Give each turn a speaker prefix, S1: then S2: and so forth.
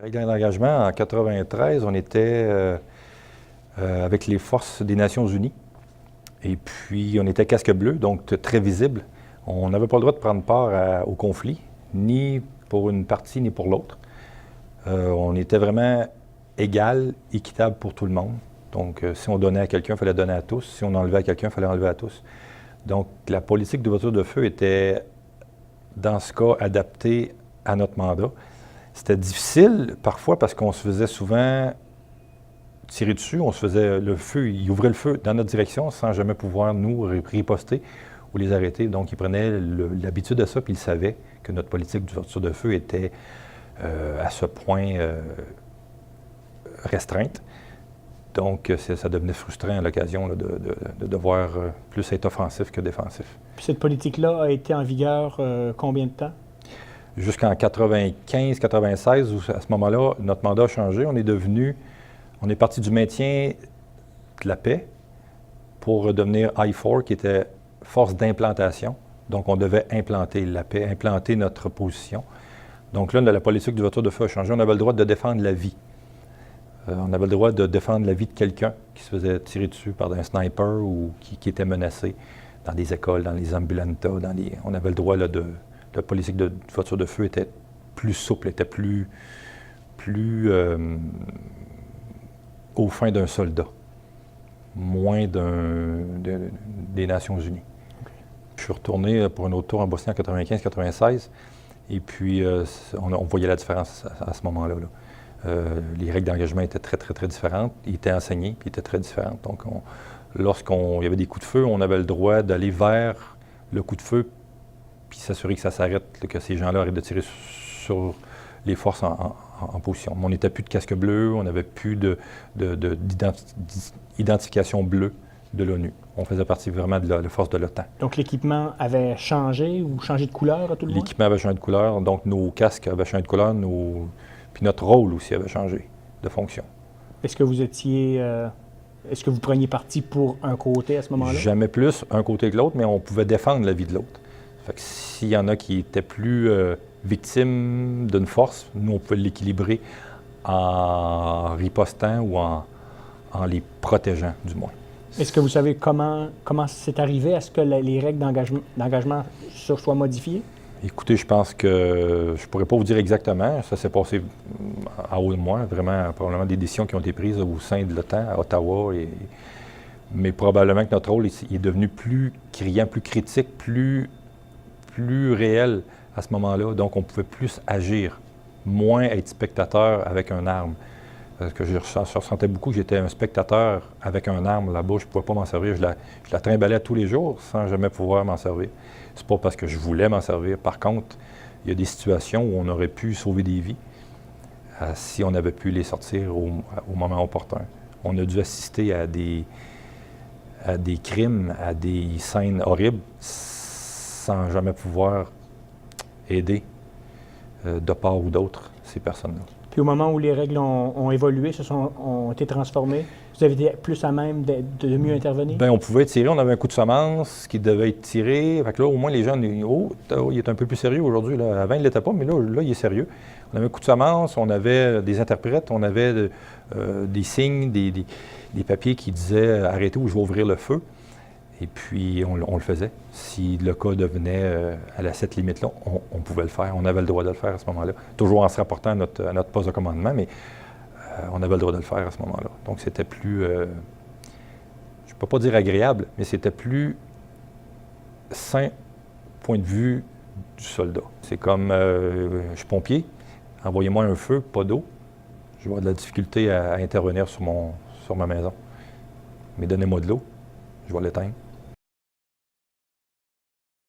S1: Règlement d'engagement, en 93, on était avec les forces des Nations unies. Et puis, on était casque bleu, donc très visible. On n'avait pas le droit de prendre part au conflit, ni pour une partie, ni pour l'autre. On était vraiment égal, équitable pour tout le monde. Donc, si on donnait à quelqu'un, il fallait donner à tous. Si on enlevait à quelqu'un, il fallait enlever à tous. Donc, la politique d'ouverture de feu était, dans ce cas, adaptée à notre mandat. C'était difficile parfois parce qu'on se faisait souvent tirer dessus, on se faisait le feu, ils ouvraient le feu dans notre direction sans jamais pouvoir nous riposter ou les arrêter. Donc, ils prenaient l'habitude de ça, puis ils savaient que notre politique d'ouverture de feu était à ce point restreinte. Donc, ça devenait frustrant à l'occasion de devoir plus être offensif que défensif.
S2: Puis cette politique-là a été en vigueur combien de temps?
S1: Jusqu'en 95-96, où à ce moment-là, notre mandat a changé. On est parti du maintien de la paix pour devenir I4, qui était force d'implantation. Donc, on devait implanter la paix, implanter notre position. Donc là, la politique d'ouverture de feu a changé. On avait le droit de défendre la vie. On avait le droit de défendre la vie de quelqu'un qui se faisait tirer dessus par un sniper ou qui était menacé dans des écoles, dans les ambulantas. On avait le droit la politique d'ouverture de feu était plus souple, était plus aux fins d'un soldat, moins des Nations unies. Okay. Je suis retourné pour un autre tour en Bosnie en 95-96, et puis on voyait la différence à ce moment-là. Les règles d'engagement étaient très, très, très différentes. Ils étaient enseignés, puis ils étaient très différentes. Donc, lorsqu'il y avait des coups de feu, on avait le droit d'aller vers le coup de feu, puis s'assurer que ça s'arrête, que ces gens-là arrêtent de tirer sur les forces en position. On n'était plus de casque bleu, on n'avait plus d'identification bleue de l'ONU. On faisait partie vraiment de la force de l'OTAN.
S2: Donc l'équipement avait changé ou changé de couleur à tout le monde?
S1: L'équipement avait changé de couleur, donc nos casques avaient changé de couleur, puis notre rôle aussi avait changé de fonction.
S2: Est-ce que est-ce que vous preniez parti pour un côté à ce moment-là?
S1: Jamais plus un côté que l'autre, mais on pouvait défendre la vie de l'autre. Fait que s'il y en a qui étaient plus victimes d'une force, nous, on pouvait l'équilibrer en ripostant ou en les protégeant, du moins.
S2: Est-ce que vous savez comment c'est arrivé? Est-ce que les règles d'engagement soient modifiées?
S1: Écoutez, je pense que je ne pourrais pas vous dire exactement. Ça s'est passé en haut de moi, vraiment, probablement des décisions qui ont été prises au sein de l'OTAN, à Ottawa. Mais probablement que notre rôle est devenu plus criant, plus critique, plus réel à ce moment-là. Donc, on pouvait plus agir, moins être spectateur avec une arme. Parce que je ressentais beaucoup que j'étais un spectateur avec une arme là-bas. Je ne pouvais pas m'en servir. Je la trimballais tous les jours sans jamais pouvoir m'en servir. C'est pas parce que je voulais m'en servir. Par contre, il y a des situations où on aurait pu sauver des vies si on avait pu les sortir au moment opportun. On a dû assister à des crimes, à des scènes horribles sans jamais pouvoir aider de part ou d'autre ces personnes-là.
S2: Puis au moment où les règles ont évolué, ont été transformées, vous avez été plus à même de mieux intervenir? Bien,
S1: on pouvait tirer. On avait un coup de semence qui devait être tiré. Fait que là, au moins, les gens disent « Oh, il est un peu plus sérieux aujourd'hui. » Avant, il ne l'était pas, mais là, il est sérieux. On avait un coup de semence, on avait des interprètes, on avait des signes, des papiers qui disaient « Arrêtez ou je vais ouvrir le feu ». Et puis, on le faisait. Si le cas devenait à cette limite-là, on pouvait le faire. On avait le droit de le faire à ce moment-là. Toujours en se rapportant à notre poste de commandement, mais on avait le droit de le faire à ce moment-là. Donc, c'était plus, je ne peux pas dire agréable, mais c'était plus sain point de vue du soldat. C'est comme, je suis pompier, envoyez-moi un feu, pas d'eau. Je vais avoir de la difficulté à intervenir sur ma maison. Mais donnez-moi de l'eau, je vais l'éteindre.